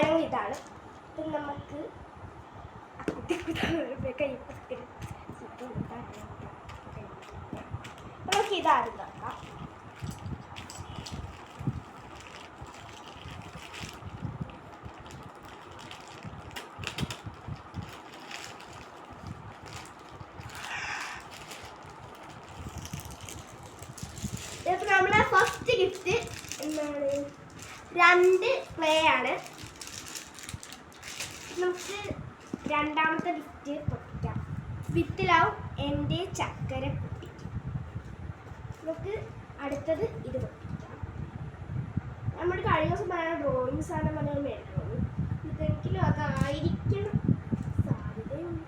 സാധനങ്ങൾ ഇതാണ്. ഇത് നമുക്ക് നമുക്ക് ഇതാദ്യം നോക്കാം. നമ്മുടെ ഫസ്റ്റ് ഗിഫ്റ്റ് എന്താണ്? 2 ക്ലേ ആണ്. നമുക്ക് രണ്ടാമത്തെ ഗിഫ്റ്റ് പൊട്ടിക്കാം. വിത്തിലാവും എൻ്റെ ചക്കര പൊട്ടിക്കും. നമുക്ക് അടുത്തത് ഇത് പൊട്ടിക്കാം. നമ്മുടെ കഴിഞ്ഞ ദിവസം പറയുന്ന ഡ്രോയിങ് സാധനം പറഞ്ഞാൽ മേടിക്കുന്നു. ഇതെങ്കിലും അതായിരിക്കണം സാധ്യതയുണ്ട്.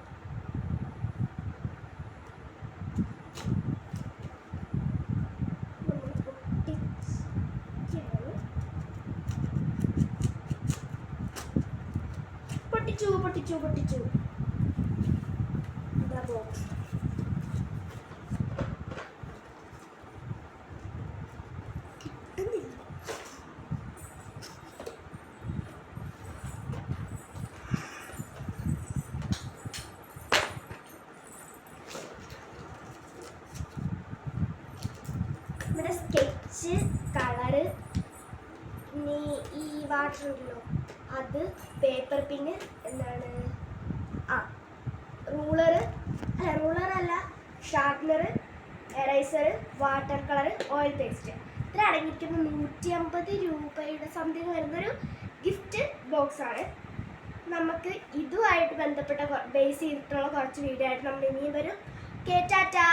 പൊട്ടിച്ചു ഇതാ ബോക്സ്. കിട്ടുന്നില്ല. ഇവിടെ സ്കെച്ച്, കളറ്, പിന്നെ ഈ വാട്ടർ ഉണ്ടല്ലോ അത്, പേപ്പർ പിന്ന്, എന്താണ് റൂളറല്ല sharpener, eraser, water colour, oil paste. ഇത്ര അടങ്ങിയിരിക്കുന്ന 150 രൂപയുടെ സംതിങ് വരുന്നൊരു ഗിഫ്റ്റ് ബോക്സ് ആണ്. നമുക്ക് ഇതുമായിട്ട് ബന്ധപ്പെട്ട ബേസ് ചെയ്തിട്ടുള്ള കുറച്ച് വീഡിയോ ആയിട്ട് നമ്മൾ ഇനിയും വരും. ടാറ്റാ.